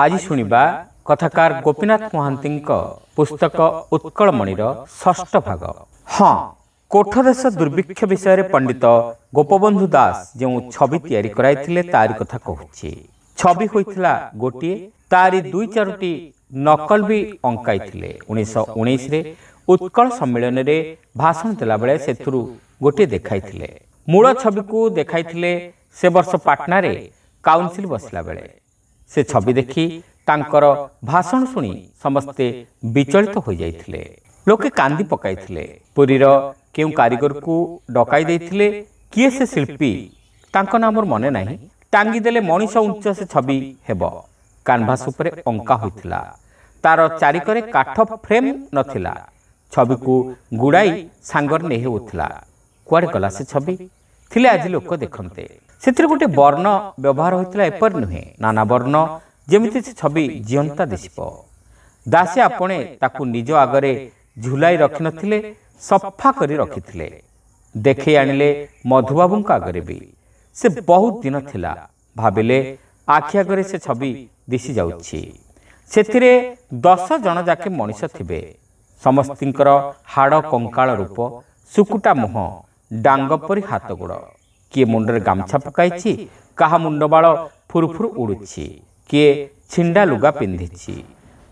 आज शुणिबा कथाकार गोपीनाथ महांती पुस्तक उत्कलमणिर षष्ठ भाग। हाँ, कोठदेश दुर्भिक्ष विषय पंडित गोपबंधु दास जो छवि तैयारी कराइथिले तारी कथा कहूछि। छवि होइथिला गोटिए, तारी दुई चारोटी नकल भी अंकाइथिले। 1919 रे उत्कल सम्मेलन रे भाषण देला बेले सेथुरु गोटे देखाइथिले। मूल छवि को देखाइथिले से वर्ष पाटना रे काउंसिल बसला बेले। से छवि देखी तांकर भाषण सुनी समस्ते विचलित हो जाइथिले। लोके कांदी पकाइथिले। पुरीर केउ कारीगर को डकाई देइथिले। किए से शिल्पी तांको नाम मने नाही। टांगी देले मनीष उच्च से छवि हेब। कानभास उपरे अंका होइथिला। तार चारिकरे काठ फ्रेम नथिला। छवि को गुड़ाई सांगर नेहे उथिला। कुआडे गला से छवि थिले आज लोक देखन्ते। सेतिर गोटे वर्ण व्यवहार होइथिला एपर नुहे। नाना वर्ण जेमिति से छवि जीवंता दिसिब। दासे आपणे ताकू निज आगरे झुलाई रखि नथिले, सफा करी रखिथिले। देखै आनिले मधुबाबू आगरे भी। से बहुत दिन थिला। भाबिले आखि आगरे से छवि दिसी जाउछि। सेथिरे 10 जन जाके मनीष थिबे। समस्तिंकर हाड़ कंकाल रूप, सुकुटा मुह, डांग परी हाथ गोड़। किए मुंडरे गामछा पकाइछि, काहा मुंड बाळ फुरफुर उड़ुछि, किए छिंडा लुगा पिंधिछि।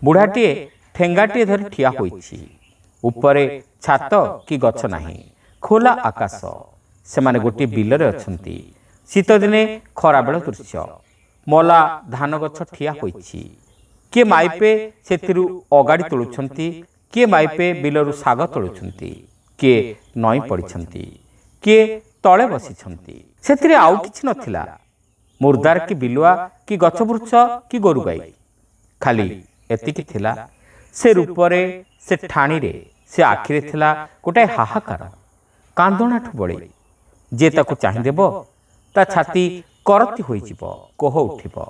बुढ़ाटीए ठेंगाटीए धरि ठिया होइछि। उपरे छात कि गछ नाही, खोला आकाश। सेमाने गोटे बिलरे अछंती। शीत दिने खरा बेଳ दृश्य। मला धान गछ ठिया होइछि। किए माइपे सेथिरु अगाड़ी तोळुछंती, किए माइपे बिलरु साग तोळुछंती, किए नई पड़िछंती, किए तले बसिछंती। सेथिरे आउ किछि नथिला। मुर्दार कि बिलुआ कि गछ वृक्ष कि गोरु गाई, खाली एतिकी थिला। से रूपरे, से ठाणीरे, से आखिरे थिला गोटाए हाहाकार। कांदणाठु बळे जे ताकू चाहि देबो ता छाती करती होई जिवो, कोह उठिबो।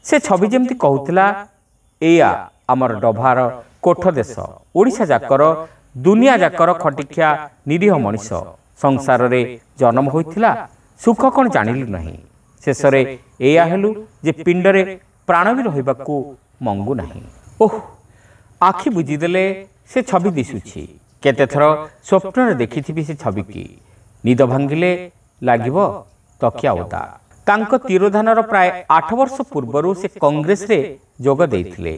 से छवि जेमति कहूतिला, एया हमर डभार कोठ देश, ओडिशा जाकर, दुनिया जाकर खटिखिया निरीह मनीष संसार रे जन्म होइथिला। सुख कोन जानिलु नहीं। शेषरे एया हेलु जे पिंडरे प्राण भी रहिबाकू मंगु नहीं। ओह, आखि बुझी देले से छवि दिसुछि। केते थर स्वप्न रे देखिथिबि से छवि की। निद भांगिले लागिबो तकिया ओदा। तांको तिरोधानर प्राय 8 वर्ष पूर्वरु से कांग्रेस रे जोग देइथिले।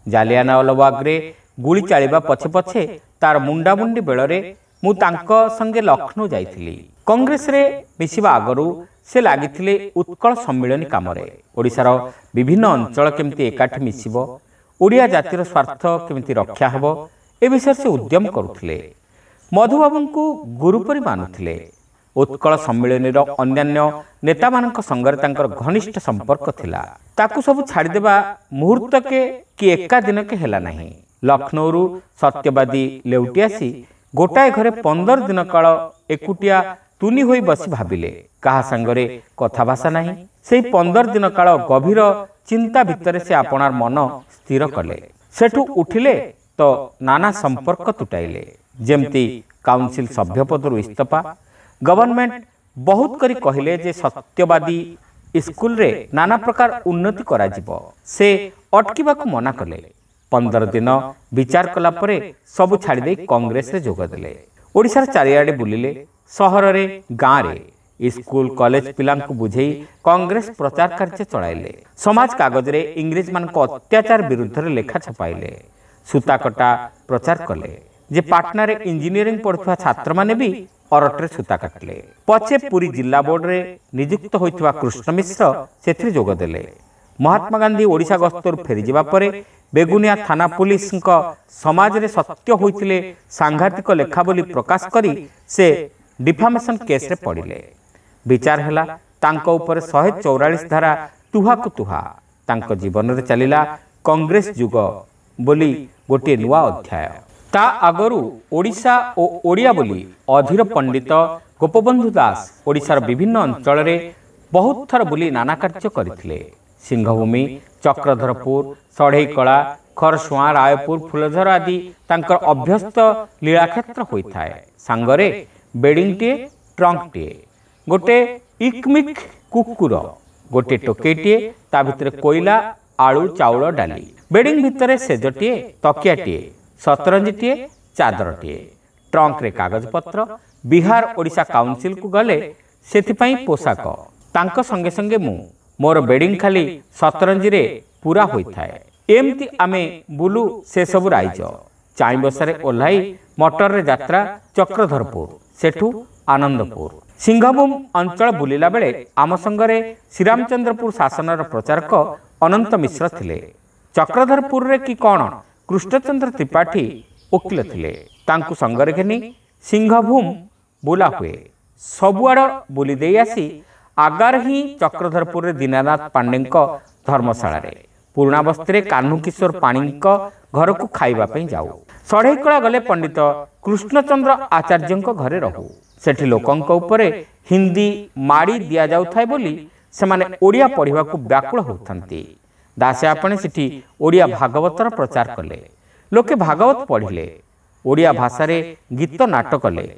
जालियानवालाबाग रे गुली चालिबा पछे पछे तार मुंडा मुंडी बेलरे मु तांको संगे लखनऊ जाइथिली। कांग्रेस रे मिसिबा आगरु से लागिथिले उत्कल सम्मेलन कामरे। ओडिशार विभिन्न अंचल केमती एकाठी मिसिबो, ओडिया जातिर स्वार्थ केमती रक्षा हेबो, ए विषय से उद्यम करुथिले। मधुबाबू गुरुपरी मानुथिले। उत्कल सम्मेलन अन्यान्य नेता मानक संगरे तांकर घनिष्ठ संपर्क थिला। ताकू सब छाड़ीदेबा मुहूर्त के कि एका दिन के हेला नहीं। लखनऊ सत्यवादी लेउटी आसी गोटाए घरे 15 दिन काल एकुटिया तुनी होई बसी भाबिले। कहा संगरे कथा भाषा नहीं। से 15 दिन काल गभीर चिंता भितर से आपनार मन स्थिर कले। सेठू उठिले तो नाना संपर्क तुटाइले। जेमती काउंसिल सभ्य पदरु इस्तफा। गवर्नमेंट बहुत करी कहिले जे सत्यवादी स्कूल रे नाना प्रकार उन्नति करा जिवो। से अटकीबा को मना कले। 15 दिन विचार कला परे सब छाड़ी दे कांग्रेस रे जोग देले। ओडिशार चारियाडे बुलिले। सहर रे, गाँ रे, स्कूल कॉलेज पिलांकु बुझेई कांग्रेस प्रचार कार्य चलाइले। समाज कागज रे इंग्रेज मान को अत्याचार विरुद्ध रे लेखा छपाइले। सूताकटा प्रचार कले जे पाटना रे इंजीनियरिंग पढ़ुवा छात्र माने भी अरटरे सूता काटले। पछे पुरी जिला बोर्ड रे नियुक्त होइतवा कृष्ण मिश्र सेथिरे जोग देले। महात्मा गांधी ओडिशा गस्तर फेरी जिबा परे बेगुनिया थाना पुलिस समाज रे सत्य होइतिले सांघातिक लेखा बोली प्रकाश करी से डिफामेशन केस रे पड़िले। विचार हैला तांको ऊपर 144 धारा तुहा को तुहा। तांको जीवन रे चलिला कांग्रेस युग बोली गोटे नुआ अध्याय। ता आगरु ओडिशा ओ ओडिया बोली अधीर पंडित गोपबंधु दास ओडिशार विभिन्न अंचल रे बहुत थर बुली नाना कार्य करथिले। सिंहभूमि, चक्रधरपुर, सढ़ईकला, खरसुआ, रायपुर, फुलझर आदि तांकर अभ्यस्त लीलाक्षेत्र होइथाए। सांगरे बेडिंगटे, ट्रंकटे, गोटे इकमिक कुकुर, गोटे टोकेटीए, ता भितर कोइला आलू चाउल डाली बेडिंग भितर सेजटीए तकियाटीए सतरंजीटीए चादरटीए ट्रंक रे कागज पत्र बिहार ओडिशा काउंसिल को गले सेथिपाई पोशाक तांक संगे संगे मु मोर बेडिंग खाली सतरंजी रे पूरा होइथाए एमती आमे बुलू से सब राइज चाई बसारे ओह्लाई मोटर रे यात्रा चक्रधरपुर सेठू आनंदपुर सिंहभूम अंचल बुलिला बेले आम संगरे श्रीरामचंद्रपुर शासनर प्रचारक अनंत मिश्र थिले चक्रधरपुर रे कि कौन कृष्णचंद्र त्रिपाठी वकिल थिले तांकु संगरे घेनी सिंहभूम बुला हुए सबुआड़ बुली देई आसी आगार ही चक्रधरपुर रे दीनानाथ पांडेंक धर्मशाला रे पुराणा बस्ती कान्हू किशोर पाणीक घर को खाइबा पे जाऊ सढ़ईकला गले पंडित कृष्णचंद्र आचार्य घरे रहू सेठी लोकंक उपरे हिंदी माड़ी दिया जाउथाय बोली सेमाने ओडिया पढ़िबा को व्याकुल होथांती दासे आपणे सेठी ओडिया भागवतर प्रचार कले लोके भागवत पढ़िले ओडिया भाषा रे गीत नाटक कले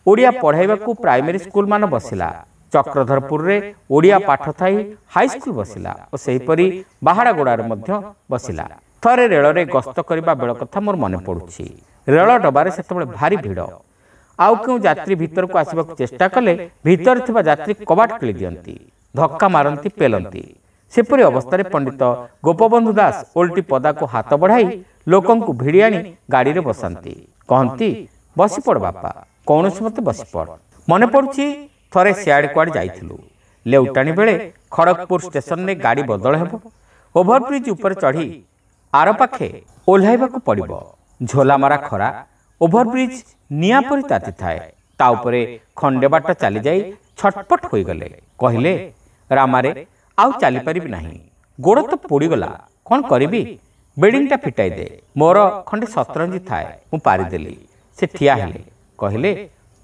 ओडिया पढ़ाइबा को प्राइमरी स्कूल मान बसिला चक्रधरपुर रे ओडिया पाठ थाई हाई स्कूल बसिला और सेहीपरि बाहाड़ागोड़ा मध्य बसिला थरे रेल रे गस्त करबा बेल कथा मोर मने पड़ुछि रेल डबारे सेतबेले भारी भिड़ आउ क्यों यात्री भीतर को आसवा चेष्टा कले भीतर थिबा यात्री कबाट खोली दियंती धक्का मारंती पेलंती सेपरि अवस्था पंडित गोपबंधु दास ओल्टी पदा को हाथ बढ़ाई लोकं को भिड़ी आनी गाड़ी रे बसांती कहंती बसी पड़ बापा कौन मत बसी पड़ मने पड़ुछि थरे सियाड़ कुआड़ जाइथिलु लेउटाणी बेले खड़गपुर स्टेशन ने गाड़ी बदल हेबो ओभरब्रिज ऊपर चढ़ी आर पाखे ओह्लाइबा को पड़िबो झोला मारा खरा ओभरब्रिज निया परि ताती थाए ता उपरे खंडे बाट चली जाई छटपट होई गले कहिले रामारे आउ चली परिबि नाही गोड़ तो पोड़ी गला कोन करिबि बेडिंगटा फिटाई दे मोर खंडे सतरंजी थाए मु पारी देली से ठिया हेले कहिले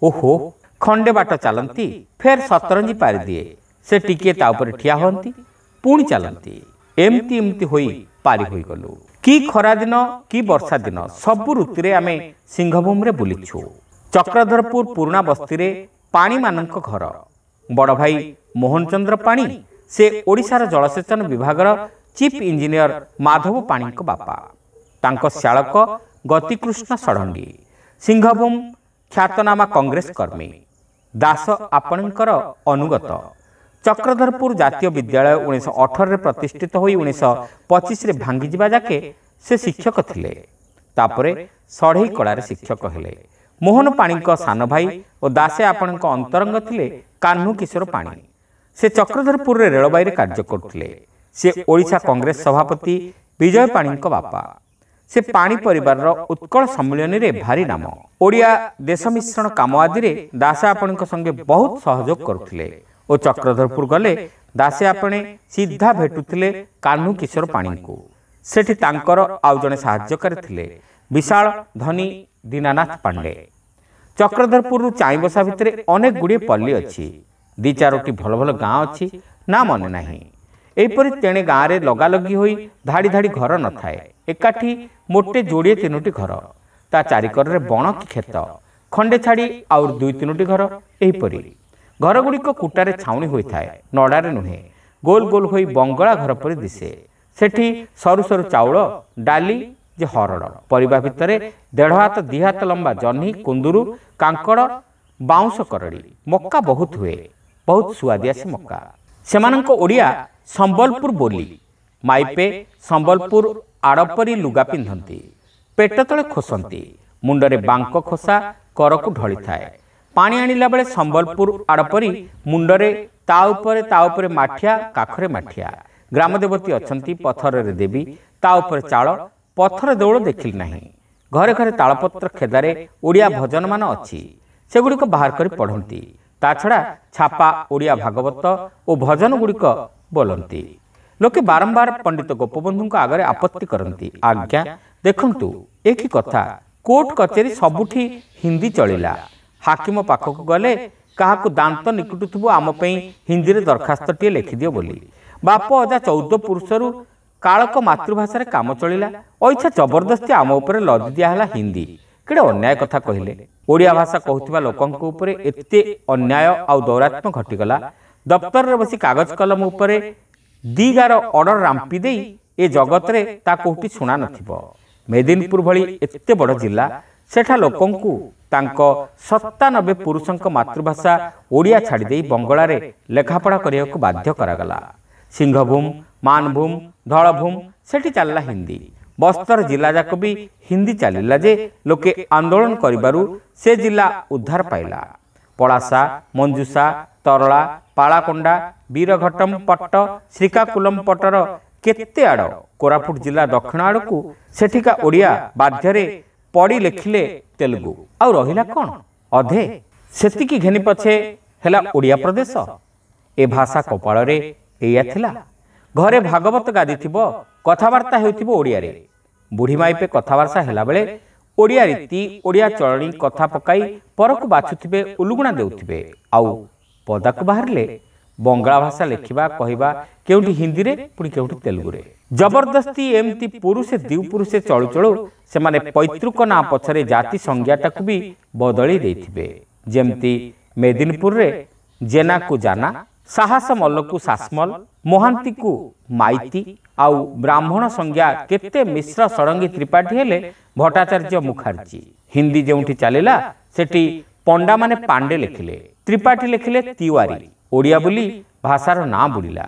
ओहो खंडे बाट चलती फेर सतरंजी पारी दिए से टिके ता ऊपर ठिया होती पुणी चलती एमती एमती होई पारी होई गलु की खरा दिन की वर्षा दिन सबु ऋतु रे आमे सिंहभूम रे बुलिछु चक्रधरपुर पुराणा बस्ती रे पाणी मानक घर बड़ भाई मोहन चंद्र पाणी से ओडिशार जलसेचन विभागर चीफ इंजीनियर माधव पाणी को बापा तांको शालक गतिकृष्ण षडंगी सिंहभूम ख्यातनामा कांग्रेस कर्मी दास आपणकर अनुगत चक्रधरपुर जातीय विद्यालय 1918 प्रतिष्ठित होई 1925 रे भांगी जिबा जाके से शिक्षक थिले तापरे सढ़ई कला रे शिक्षक हेले मोहन पाणीक सान भाई और दासे आपणक अंतरंग थिले कान्हू किशोर पाणी से चक्रधरपुर रे रेलबाई रे कार्य करथिले से ओडिशा कांग्रेस सभापति विजय पाणीक बापा से पाणी परिवार उत्कल सम्मिलन रे भारी नाम ओडिया देश मिश्रण काम आदि रे दासे आपणक संगे बहुत सहयोग करथिले और चक्रधरपुर गले दासे आपणे सीधा भेटुथिले कान्हू किशोर पाणी को सेठी तांकर आउ जणे सहाय्यकारी थिले विशाल धनी दीनानाथ पांडे चक्रधरपुर चाई बसा भितरे अनेक गुड़िए पल्ली अच्छी दी चारोटी भल भल गाँ अच्छी ना मने नाही एपरि तेणे गाँव रे लगालगी होई धाड़ी धाड़ी घर न थाए एकाठी मोटे जोड़िए तीनोटी घर ता चारिकर रे बण कि खेत खंडे छाड़ी आउर दुई तीनोटी घर एहीपरि घर गुड़िक कुटारे छाउणी होई थाए नड़ारे नुहे गोल गोल होई बंगला घर परि दिसे सेठी सरु सरु चाउल डाली जे हरड़ परिबा भितरे 1.5 हाथ 2 हाथ लंबा जह्नी कुंदुरु कांकड़ बाउंस करड़ी मक्का बहुत हुए बहुत सुआदिया से मक्का सेमानंक ओडिया संबलपुर बोली माइपे संबलपुर आड़परी लुगा पिंधंती पेट तले खोसंती मुंडरे बांक खोसा करकु ढली थाए पानी आनिला बेले संबलपुर आड़परी मुंडरे ता उपरे माठिया काखरे माठिया ग्राम देवती अछंती पथर रे देवी ता उपरे चाळ पथर देउळ देखिल नाही घरे घरे तालपत्र खेदारे ओडिया भजन मान अछि सेगुड़िक बाहर करी पढ़ंती ता छड़ा छापा ओडिया भागवत और भजन गुड़िक बोलती लोके बारंबार पंडित गोपबंधु आगे आपत्ति करती आज्ञा देखंतु एक कथा कोर्ट कचेरी सबुठी हिंदी चलिला हाकिम पाखक गले काहाकु दांत निकुटुथबो आम पई हिंदी रे दरखास्त टिए लिखि दियो बोली बाप अजा 14 पुरुषरु कालक मातृभाषा रे काम चलिला ओइछा जबरदस्ती आम ऊपर लद दिया हला हिंदी केडे अन्याय कथा कहिले ओडिया भाषा कहउथिबा लोकंक ऊपर एते अन्याय आ दौरात्म घटिगला दफ्तर रे बसी कागज कलम ऊपर दीगार ऑर्डर रांपी देई ए जगतरे ता कोठी शुणा नथिब। मेदिनीपुर भली एते बड़ जिला सेठा लोकंकु तांको 97 पुरुषंक मातृभाषा ओडिया छाड़ी देई बंगला रे लेखापढ़ा करियाकु बाध्य करागला। सिंहभूम, मानभूम, धलभूम सेठी चलला हिंदी। बस्तर जिला जाक भी हिंदी चलिला जे लोके आंदोलन करिबारु से जिला उद्धार पाइला। पलासा, मंजूसा, तरला, पालाकोंडा, वीरघट्टम पट्ट, श्रीकाकुलम पट्टर केते आड़ कोरापुट जिला दक्षिण आड़कू सेठिका ओडिया बाध्यरे पढ़ी लेखिले तेलुगु आउ रहिला कोन अधे सेतिकी घेनी पछे हेला ओडिया प्रदेश। ए भाषा कपाल रे एया थिला। घरे भागवत गादी थिबो, कथावार्ता हेउथिबो ओडिया रे। बुढ़ी माई पे कथावार्ता हेला बेले ओडिया रीति ओडिया चलणी कथा पकाई परकु बाछुथिबे, उलुगुणा देउथिबे। आउ पदाकु बाहरले बंगला भाषा लेखिबा कहिबा केउठी हिंदी रे पुणी केउठी तेलुगु रे। जबरदस्ती एमती पुरुषे दिउ पुरुषे चलु चलु से माने पैतृक ना पछरे जाति संज्ञाटाकु भी बदली देथिबे। जेमती मेदिनीपुर रे जेना को जाना, साहस मल्लकु सासमल, मोहांती को माइती आउ ब्राह्मण संज्ञा केते मिश्र षडंगी त्रिपाठी हेले भट्टाचार्य मुखार्जी। हिंदी जेउठी चलिला सेठी पंडा माने पांडे लेखिले, त्रिपाठी लेखिले तिवारी। ओडिया बोली भाषार ना बुड़िला।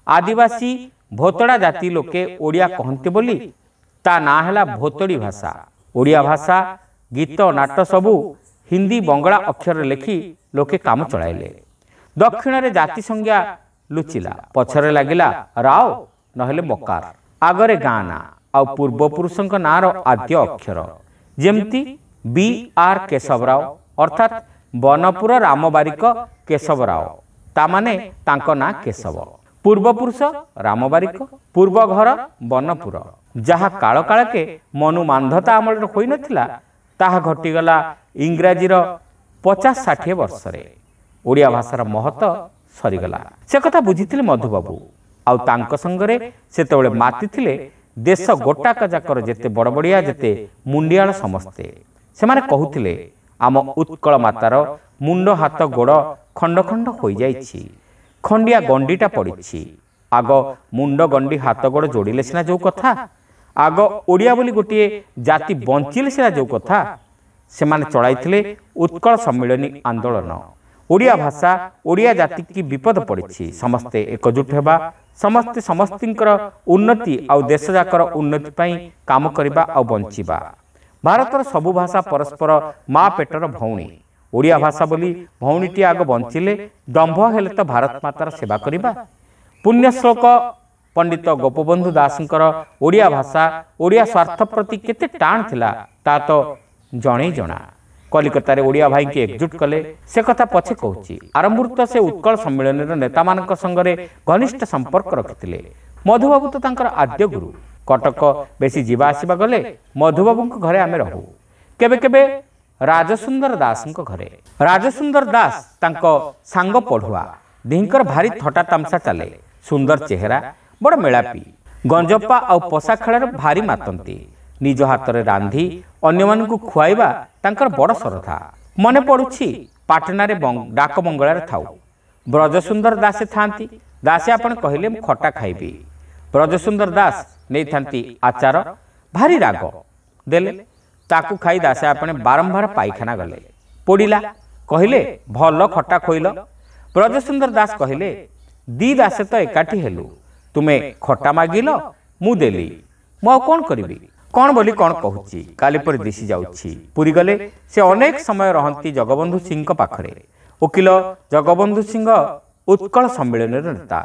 आदिवासी भोतड़ा जाति लोके ओडिया कहते बोली ता ना हैला भोतड़ी भाषा। ओडिया भाषा गीत नाट सबू हिंदी बंगला अक्षर लेखि लोके काम चलाइले। दक्षिण रे जाति संज्ञा लुचिला, पछरे लागिला राव नहेले बकार, आगरे गाना आउ पूर्वपुरुषंक नार आद्य अक्षर। जेमती बी आर केशवराव अर्थात बनपुर रामबारिक केशवराव, तामाने तांको ना केशव। पूर्वपुरुष रामबारिक, पूर्व घर बनपुर। जहा काल काल के मनु मांधता अमल होई नथिला ताहा घटिगला इंग्राजीर 50-60 वर्ष रे। ओडिया भाषार महत्व सरीगला। से कथा बुझिथिले मधुबाबू आउ तांको संगरे सेतेबेले माती थिले देश गोटाक जाकर जेते बड़बड़िया जेते मुंडियाल समस्ते। से माने कहुथिले आम उत्कल मातार मुंड हाथ गोड़ खंड खंड होई जाइछि, खंडिया गंडीटा पड़िछि। आग मुंड गंडी हाथ गोड़ जोड़िले सिना जो कथा, आग ओडिया बोली गोटिए जाति बंचिले सिना जो कथा से माने चलाइथिले उत्कल सम्मिलनी आंदोलन। ओडिया भाषा ओडिया जाति की विपद पड़िछि। समस्ते एकजुट हेबा, समस्ते समस्तिंकर उन्नति आउ देश जाकर उन्नति पई काम करिबा आउ बंचिबा। भारतर सबु भाषा परस्पर माँ पेटर भौणी। ओडिया भाषा बोली भौणीटी आग बंचिले दंभ हेले तो भारत मातार सेवा करिबा। पुण्य श्लोक पंडित गोपबंधु दासंकर ओडिया भाषा ओडिया स्वार्थ प्रति केते टाण थिला ता तो जणे जना। कलिकता रे ओडिया भाई के एकजुट कले से कथा पछे कहूची। आरंभूर तो से उत्कल सम्मेलन नेता मानक संगरे घनिष्ठ संपर्क रखिथिले। मधुबाबू तो तांकर आद्य गुरु। कटक बेसी जीवा आसीबा गले मधुबाबू घरे आमे रहू। केबे केबे राजसुंदर दास घरे। राजसुंदर दास तांको सांग पढ़ुआ। दिहिंकर भारी थटा तामसा चले। सुंदर चेहरा, बड़ मेलापी। गंजप्पा आउ पसा खेल भारी मातंती। निज हाथ में रांधी अन्य मानकु खुआइबा तांकर बड़ श्रद्धा। मने पड़ुछि पाटना रे डाक बंगला थाउ ब्रजसुंदर दासे थांती। दासे आपण कहले मु खटा खाइबी। ब्रजसुंदर दास नहीं थांती आचार, भारी राग देले। ताकू खाई दासे आपने बारंबार पाइखाना गले। पोड़िला कहले भल खटा खोइल। ब्रजसुंदर दास कहले दी दासे तो एकाठी हेलु, तुमे खटा मागिल मु देली, मु कौन करी कौन बोली कौन कहूची। काली पर दिशी जाउची। पुरी गले से अनेक समय रहंती जगबंधु सिंह पाखरे। वकिल जगबंधु सिंह उत्कल सम्मेलन नेता।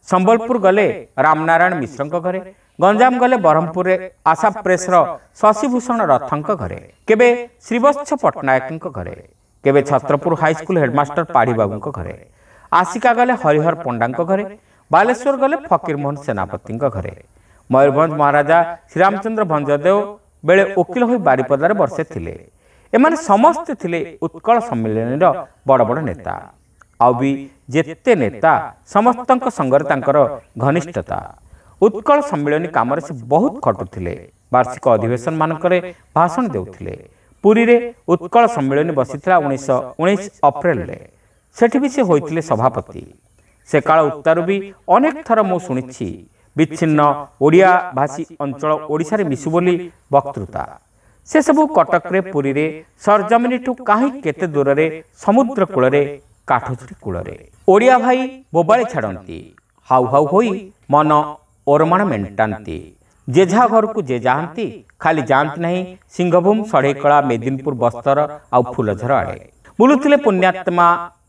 संबलपुर गले रामनारायण मिश्र घरे। गंजाम गले ब्रह्मपुर आशा प्रेसर शशिभूषण रथंक घरे। केबे श्रीवत्स पट्टनायक घरे। केबे छत्रपुर हाईस्कूल हेडमास्टर पाढ़ी बाबू घरे। आसिका गले हरिहर पंडा घरे। बालेश्वर गले फकीरमोहन सेनापति घरे। मयूरभंज महाराजा श्रीरामचंद्र भंजदेव बेले वकिल हो बारिपदार वर्षे थिले। एमाने समस्ते थिले उत्कल सम्मेलन बड़ बड़ नेता। आउ भी जेते नेता समस्तंक संगरे तांकर घनिष्ठता। उत्कल सम्मेलन काम से बहुत खटुथिले। वार्षिक अधिवेशन मानकरे भाषण देउथिले। पुरी रे उत्कल सम्मेलन बसिथिला 1919 अप्रैल रे। सेठी भी से होइथिले सभापति। से काल उत्तारु भी अनेक थर मु सुनिछि विच्छिन्न ओडिया भाषी अंचल ओडिशा रे मिसु बोली वक्तृता से सबू कटक रे पुरी रे सरजमिनी ठू काहे केते दूर रे समुद्र कूल रे काठजुड़ी कूल रे ओडिया भाई बोबाळे छाड़ती हाउ हाउ होई मन ओरमाण मेंटाती जेझा घर को जे जाती खाली जाती नहीं सिंहभूम षढ़ेकला मेदिनीपुर बस्तर आउ फूलझर आड़े बुलुथिले पुण्यात्मा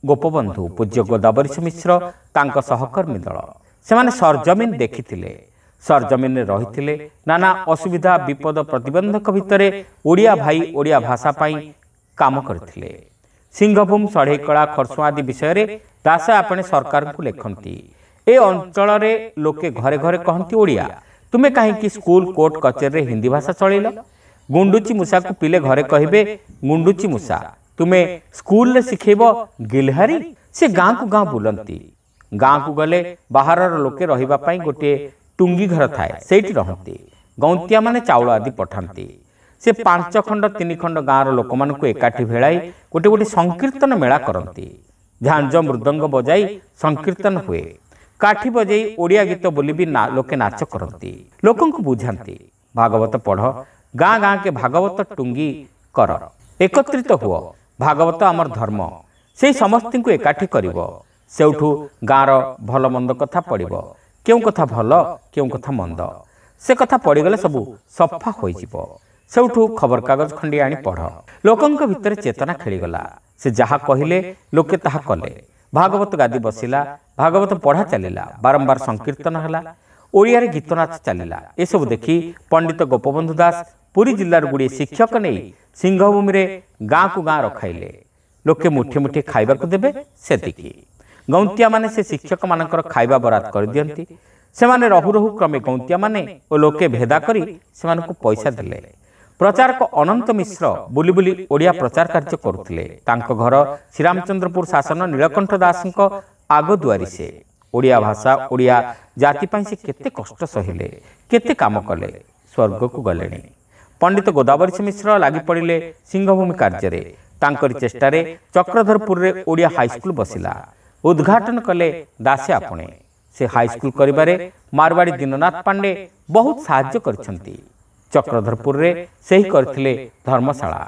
गोपबंधु पूज्य गोदावरीश मिश्र तांक सहकर्मी दल सेमाने सरजमीन देखिथिले सरजमीन रे रहिथिले नाना असुविधा विपद प्रतिबंधक भितरे ओडिया भाई ओडिया भाषा पाई काम करथिले सिंहभूम षढ़ेकला खरसुआ आदि विषय रे दास आपणे सरकार को लेखंती ए अंचल रे लोके घरे घरे कहंती ओडिया तुमे कहीं स्कूल कोर्ट कचेरी हिंदी भाषा चलिल गुंडुची मूषा को पिले घरे कहबे गुंडुची मूषा तुमे स्कूल रे शिखेब गिलहारी से गाँ को गाँ बुलंती गाँ को गले बाहर लोके रहिबा पई गोटे टुंगी घर थाए सेठी रहंती गौंतिया माने चाउल आदि पठांती से 5 खंड 3 खंड गाँव लोक मान को एकाठी भेलाई गोटे गोटे संकीर्तन मेला करती झांझ मृदंग बजाई संकीर्तन हुए काठी बजाई ओडिया गीत बोली भी लोके नाच करती लोकन को बुझाती भागवत पढ़ गाँ गाँ के भागवत टुंगी कर एकत्रित हुआ भागवत आमर धर्म से समस्त को एकाठी करिवो सेउठू गाँर भल मंद कथा पड़िबो केउ कथा भल केउ कथा मंद से कथा पड़ीगले सबू सफा हो सेउठू खबर कागज खंडी आनी पढ़ लोकंक भितर चेतना खेलीगला से जहा कहले लोके ताहा कले भागवत गादी बसिला भागवत पढ़ा चलिला बारंबार संकीर्तन हला ओडिया रे गीत नाच चलिला ए सब देखि पंडित गोपबंधु दास पुरी जिल्लार गुडी शिक्षक नै सिंहभूमि रे गाँ को गाँ रखाइले लोके मुठी मुठी खाइबा को देबे सेतिकी गौंतिया माने से शिक्षक मानकर खाइबा बरात कर दियंती सेमाने रहु रहु क्रमे गौंतिया माने ओ लोके भेदा करी सेमान को पैसा देले प्रचारक अनंत मिश्र बुली बुली ओडिया प्रचार कार्य करुथिले तांको घर श्रीरामचंद्रपुर शासन नीलकंठ दासଙ୍କ आगो दुआरी से ओडिया भाषा ओडिया जाति पई से केते कष्ट सहिले केते काम कले स्वर्ग को गलेनी पंडित गोदावरी मिश्र लागि पड़िले सिंहभूमि कार्य रे तांकरी चेष्टा रे चक्रधरपुर रे ओडिया हाईस्कूल बसिला उद्घाटन कले दासे आपणे से हाईस्कूल करिबारे मारवाड़ी दीननाथ पांडे बहुत साहाय्य करछंती चक्रधरपुर रे सेही करथिले धर्मशाला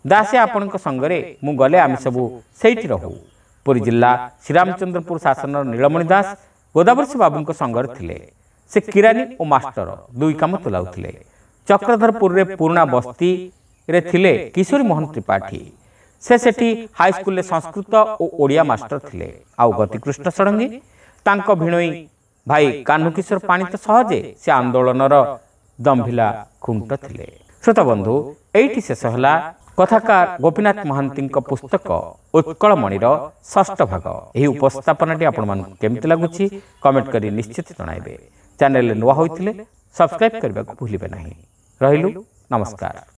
दासे आपणक संगरे मु गले आमी सबु सेठी रहू पुरी जिल्ला श्रीरामचंद्रपुर शासन नीलमणि दास गोदावरी बाबूक संगर थिले से किरानी और मास्टर दुई काम तुलाउथिले चक्रधरपुर रे पुराना बस्ती रे थिले किशोरी मोहन त्रिपाठी से सेठी हाईस्कूल संस्कृत और ओडिया मास्टर थिले आउ गतिकृष्ण षडंगी तांको भिणोई भाई कान्हू किशोर पाणी तो सहजे से आंदोलनर दम्भिला खुंट थिले। श्रोता बंधु एठी शेष हला कथाकार गोपीनाथ महांती पुस्तक उत्कलमणिर 6ठ भाग यही उपस्थापनाटी आपण मानकु केमति लागुछि कमेंट करी निश्चित जणाइबे चैनल नुआ होइथिले सब्सक्राइब करबा को भूलिबे नाही रहिलु नमस्कार।